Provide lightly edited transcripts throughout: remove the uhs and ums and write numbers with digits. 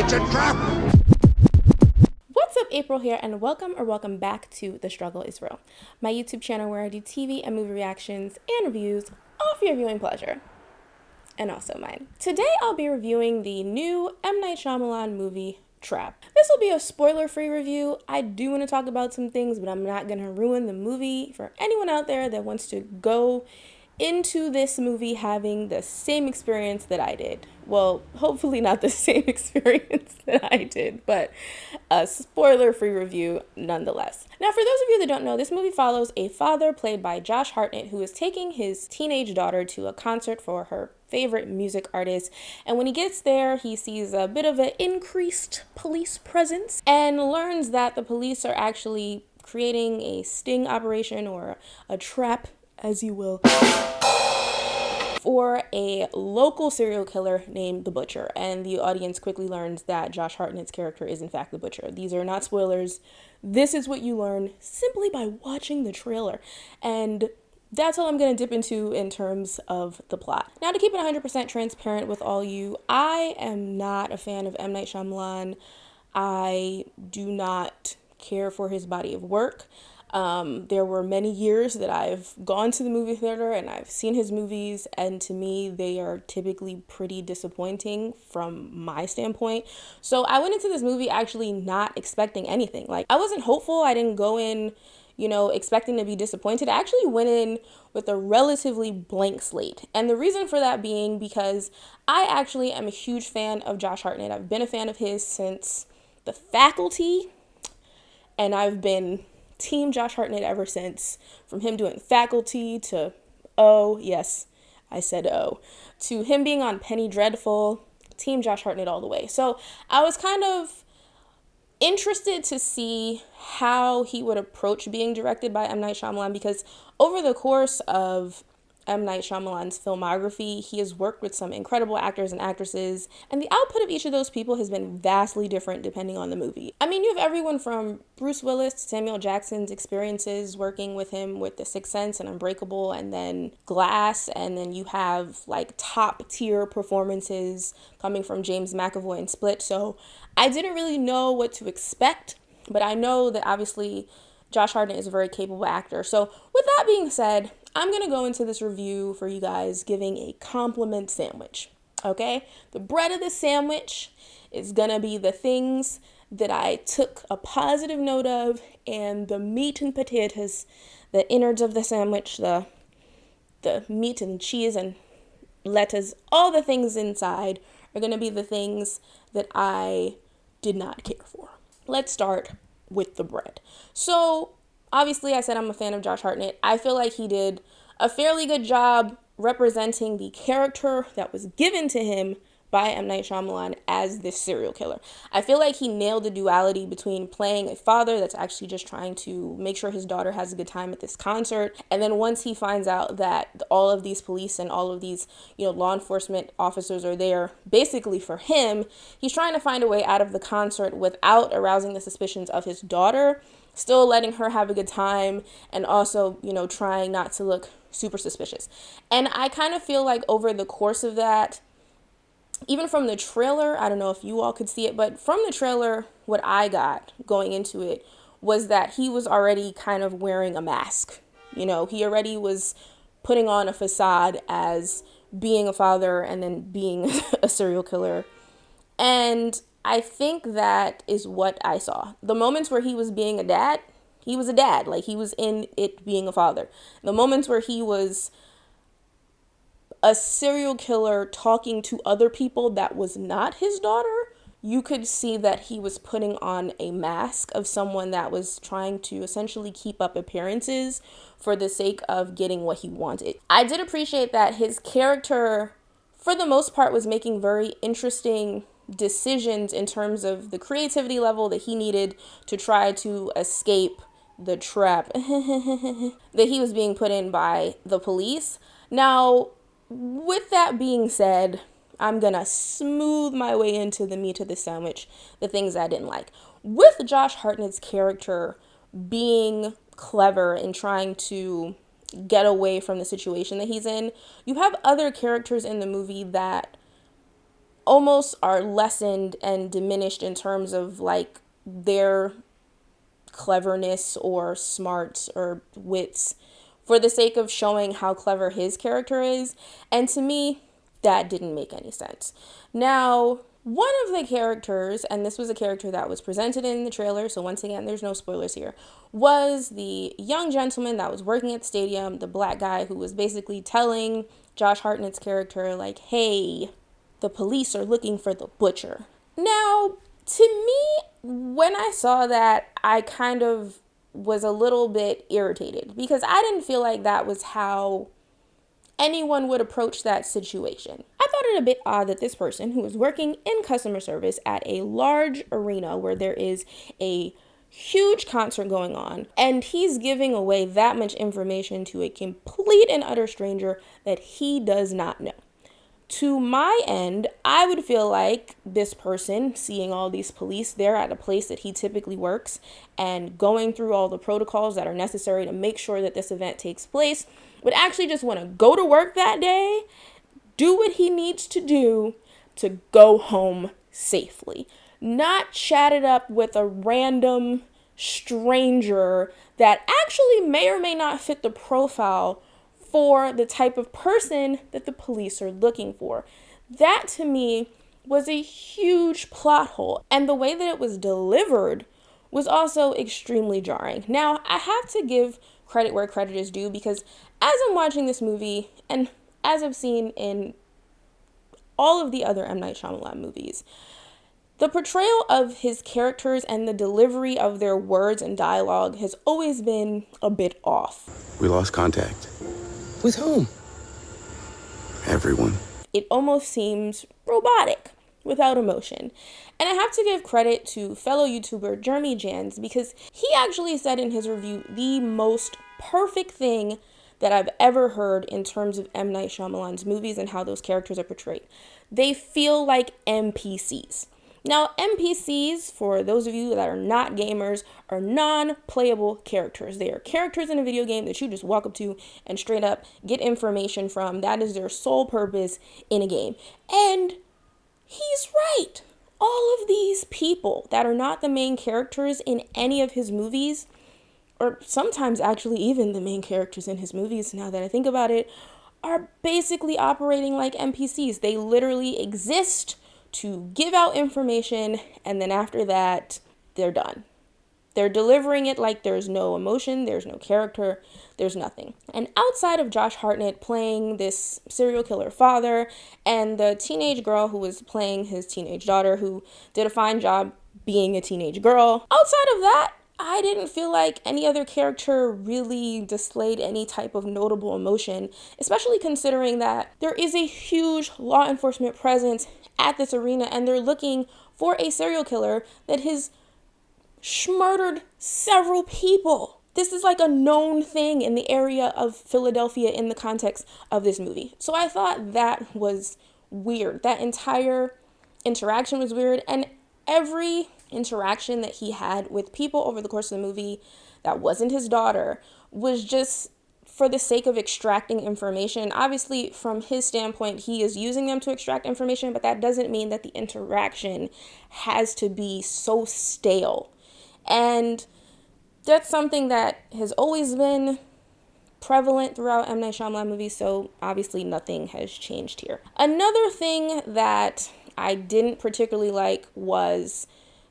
It's a trap! What's up, April here, and welcome back to The Struggle is Real, my YouTube channel where I do TV and movie reactions and reviews, all for your viewing pleasure, and also mine. Today I'll be reviewing the new M. Night Shyamalan movie, Trap. This will be a spoiler-free review. I do want to talk about some things, but I'm not going to ruin the movie for anyone out there that wants to go into this movie having the same experience that I did. Well, hopefully not the same experience that I did, but a spoiler-free review nonetheless. Now, for those of you that don't know, this movie follows a father played by Josh Hartnett who is taking his teenage daughter to a concert for her favorite music artist, and when he gets there, he sees a bit of an increased police presence and learns that the police are actually creating a sting operation, or a trap, as you will, for a local serial killer named The Butcher. And the audience quickly learns that Josh Hartnett's character is in fact The Butcher. These are not spoilers. This is what you learn simply by watching the trailer. And that's all I'm going to dip into in terms of the plot. Now, to keep it 100% transparent with all you, I am not a fan of M. Night Shyamalan. I do not care for his body of work. There were many years that I've gone to the movie theater and I've seen his movies, and to me they are typically pretty disappointing from my standpoint. So I went into this movie actually not expecting anything. Like, I wasn't hopeful. I didn't go in, expecting to be disappointed. I actually went in with a relatively blank slate. And the reason for that being because I actually am a huge fan of Josh Hartnett. I've been a fan of his since The Faculty, and I've been Team Josh Hartnett ever since. From him doing Faculty to, oh, yes, I said oh, to him being on Penny Dreadful, Team Josh Hartnett all the way. So I was kind of interested to see how he would approach being directed by M. Night Shyamalan, because over the course of M. Night Shyamalan's filmography, he has worked with some incredible actors and actresses, and the output of each of those people has been vastly different depending on the movie. I mean, you have everyone from Bruce Willis to Samuel Jackson's experiences working with him with The Sixth Sense and Unbreakable, and then Glass, and then you have like top tier performances coming from James McAvoy in Split. So I didn't really know what to expect, but I know that obviously Josh Hartnett is a very capable actor. So with that being said, I'm going to go into this review for you guys giving a compliment sandwich, okay? The bread of the sandwich is going to be the things that I took a positive note of, and the meat and potatoes, the innards of the sandwich, the meat and cheese and lettuce, all the things inside are going to be the things that I did not care for. Let's start with the bread. So obviously, I said I'm a fan of Josh Hartnett. I feel like he did a fairly good job representing the character that was given to him by M. Night Shyamalan as this serial killer. I feel like he nailed the duality between playing a father that's actually just trying to make sure his daughter has a good time at this concert, and then once he finds out that all of these police and all of these, law enforcement officers are there basically for him, he's trying to find a way out of the concert without arousing the suspicions of his daughter, still letting her have a good time, and also, trying not to look super suspicious. And I kind of feel like over the course of that, even from the trailer, I don't know if you all could see it, but from the trailer, what I got going into it was that he was already kind of wearing a mask. He already was putting on a facade as being a father and then being a serial killer. And I think that is what I saw. The moments where he was being a dad, he was a dad. Like, he was in it being a father. The moments where he was a serial killer talking to other people that was not his daughter, you could see that he was putting on a mask of someone that was trying to essentially keep up appearances for the sake of getting what he wanted. I did appreciate that his character, for the most part, was making very interesting decisions in terms of the creativity level that he needed to try to escape the trap that he was being put in by the police. Now, with that being said, I'm gonna smooth my way into the meat of the sandwich, the things I didn't like. With Josh Hartnett's character being clever and trying to get away from the situation that he's in, you have other characters in the movie that almost are lessened and diminished in terms of like their cleverness or smarts or wits for the sake of showing how clever his character is. And to me, that didn't make any sense. Now, one of the characters, and this was a character that was presented in the trailer, so once again, there's no spoilers here, was the young gentleman that was working at the stadium, the black guy who was basically telling Josh Hartnett's character, like, hey, the police are looking for the butcher. Now, to me, when I saw that, I kind of was a little bit irritated because I didn't feel like that was how anyone would approach that situation. I thought it a bit odd that this person who was working in customer service at a large arena where there is a huge concert going on, and he's giving away that much information to a complete and utter stranger that he does not know. To my end, I would feel like this person, seeing all these police there at a place that he typically works and going through all the protocols that are necessary to make sure that this event takes place, would actually just want to go to work that day, do what he needs to do to go home safely. Not chat it up with a random stranger that actually may or may not fit the profile for the type of person that the police are looking for. That to me was a huge plot hole, and the way that it was delivered was also extremely jarring. Now, I have to give credit where credit is due because as I'm watching this movie, and as I've seen in all of the other M. Night Shyamalan movies, the portrayal of his characters and the delivery of their words and dialogue has always been a bit off. We lost contact. With whom? Everyone. It almost seems robotic, without emotion. And I have to give credit to fellow YouTuber Jeremy Jans because he actually said in his review the most perfect thing that I've ever heard in terms of M. Night Shyamalan's movies and how those characters are portrayed. They feel like NPCs. Now, NPCs, for those of you that are not gamers, are non-playable characters. They are characters in a video game that you just walk up to and straight up get information from. That is their sole purpose in a game. And he's right. All of these people that are not the main characters in any of his movies, or sometimes actually even the main characters in his movies, now that I think about it, are basically operating like NPCs. They literally exist to give out information, and then after that, they're done. They're delivering it like there's no emotion, there's no character, there's nothing. And outside of Josh Hartnett playing this serial killer father and the teenage girl who was playing his teenage daughter who did a fine job being a teenage girl, outside of that, I didn't feel like any other character really displayed any type of notable emotion, especially considering that there is a huge law enforcement presence at this arena and they're looking for a serial killer that has murdered several people. This is like a known thing in the area of Philadelphia in the context of this movie. So I thought that was weird. That entire interaction was weird, and every interaction that he had with people over the course of the movie that wasn't his daughter was just for the sake of extracting information. Obviously, from his standpoint, he is using them to extract information, but that doesn't mean that the interaction has to be so stale. And that's something that has always been prevalent throughout M. Night Shyamalan movies, so obviously nothing has changed here. Another thing that I didn't particularly like was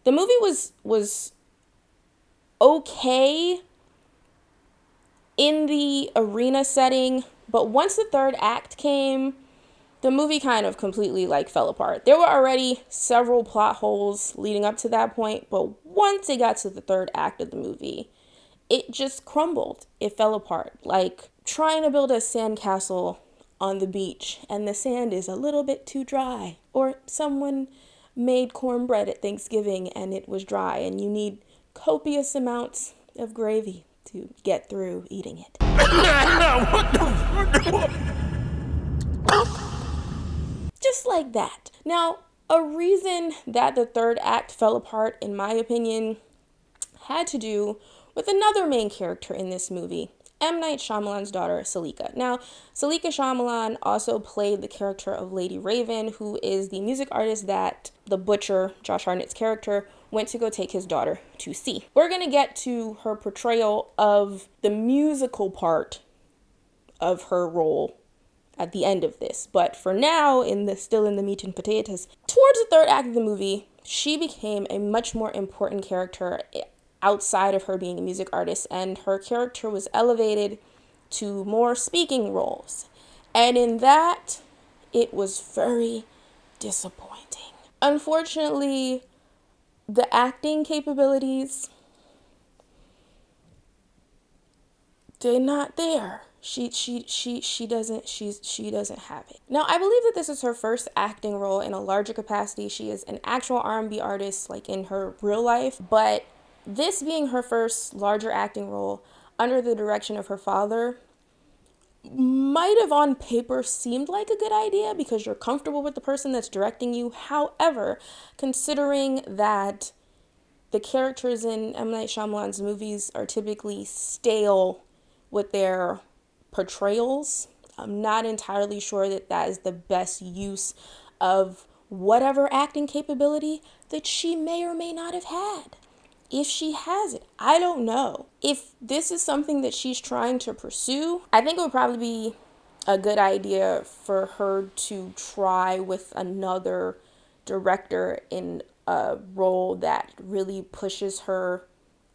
the movie was okay in the arena setting, but once the third act came, the movie kind of completely fell apart. There were already several plot holes leading up to that point, but once it got to the third act of the movie, it just crumbled. It fell apart. Like trying to build a sandcastle on the beach and the sand is a little bit too dry, or someone made cornbread at Thanksgiving and it was dry and you need copious amounts of gravy to get through eating it. Just like that. Now, a reason that the third act fell apart, in my opinion, had to do with another main character in this movie, M. Night Shyamalan's daughter, Salika. Now, Salika Shyamalan also played the character of Lady Raven, who is the music artist that the butcher, Josh Hartnett's character, went to go take his daughter to see. We're going to get to her portrayal of the musical part of her role at the end of this. But for now, still in the meat and potatoes, towards the third act of the movie, she became a much more important character outside of her being a music artist, and her character was elevated to more speaking roles. And in that, it was very disappointing. Unfortunately, the acting capabilities, they're not there. She doesn't have it. Now, I believe that this is her first acting role in a larger capacity. She is an actual R&B artist, like in her real life, but this being her first larger acting role under the direction of her father might have on paper seemed like a good idea because you're comfortable with the person that's directing you. However, considering that the characters in M. Night Shyamalan's movies are typically stale with their portrayals, I'm not entirely sure that that is the best use of whatever acting capability that she may or may not have had. If she has it, I don't know. If this is something that she's trying to pursue, I think it would probably be a good idea for her to try with another director in a role that really pushes her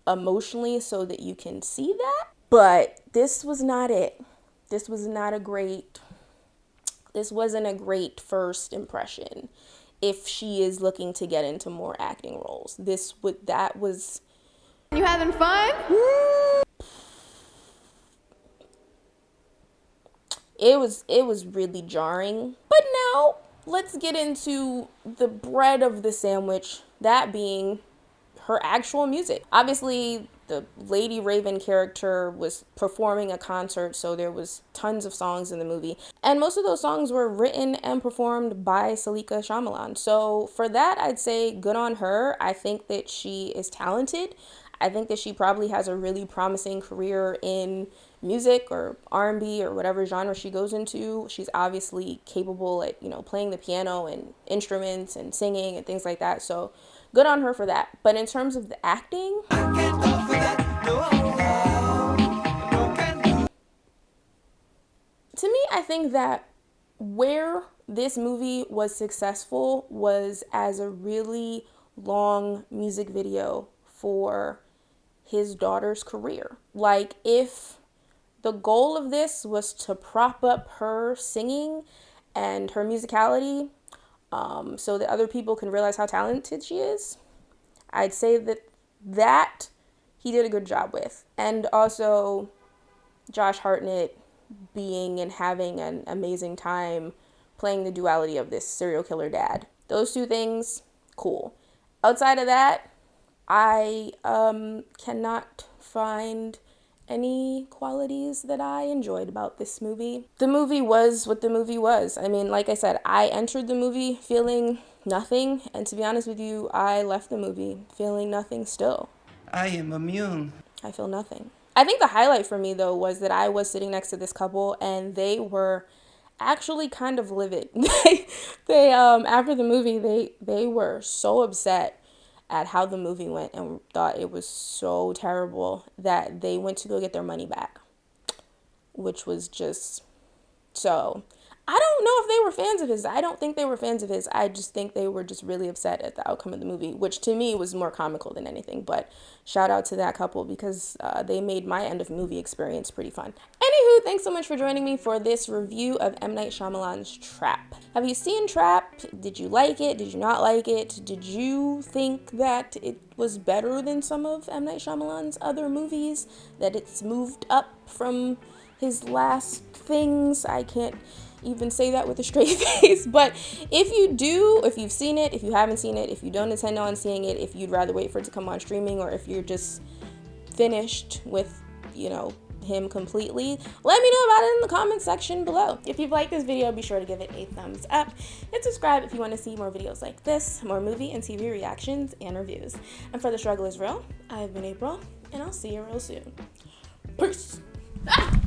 emotionally so that you can see that. But this was not it. This wasn't a great first impression. If she is looking to get into more acting roles, that was. You having fun? It was really jarring. But now let's get into the bread of the sandwich, that being her actual music. Obviously, the Lady Raven character was performing a concert, so there was tons of songs in the movie. And most of those songs were written and performed by Salika Shyamalan. So for that, I'd say good on her. I think that she is talented. I think that she probably has a really promising career in music or R&B or whatever genre she goes into. She's obviously capable at, playing the piano and instruments and singing and things like that. So good on her for that. But in terms of the acting, to me, I think that where this movie was successful was as a really long music video for his daughter's career. Like, if the goal of this was to prop up her singing and her musicality, so that other people can realize how talented she is, I'd say that he did a good job with. And also Josh Hartnett being and having an amazing time playing the duality of this serial killer dad. Those two things, cool. Outside of that, I cannot find any qualities that I enjoyed about this movie. The movie was what the movie was. I mean, like I said, I entered the movie feeling nothing, and to be honest with you, I left the movie feeling nothing still. I am immune. I feel nothing. I think the highlight for me, though, was that I was sitting next to this couple, and they were actually kind of livid. They after the movie, they were so upset at how the movie went and thought it was so terrible that they went to go get their money back, which was just so. I don't know if they were fans of his. I don't think they were fans of his. I just think they were just really upset at the outcome of the movie, which to me was more comical than anything. But shout out to that couple because they made my end of movie experience pretty fun. Anywho, thanks so much for joining me for this review of M. Night Shyamalan's Trap. Have you seen Trap? Did you like it? Did you not like it? Did you think that it was better than some of M. Night Shyamalan's other movies? That it's moved up from his last things? I can't even say that with a straight face, but if you do, if you've seen it, if you haven't seen it, if you don't intend on seeing it, if you'd rather wait for it to come on streaming, or if you're just finished with, him completely, let me know about it in the comment section below. If you've liked this video, be sure to give it a thumbs up and subscribe if you want to see more videos like this, more movie and TV reactions and reviews. And for The Struggle Is Real, I've been April, and I'll see you real soon. Peace. Ah!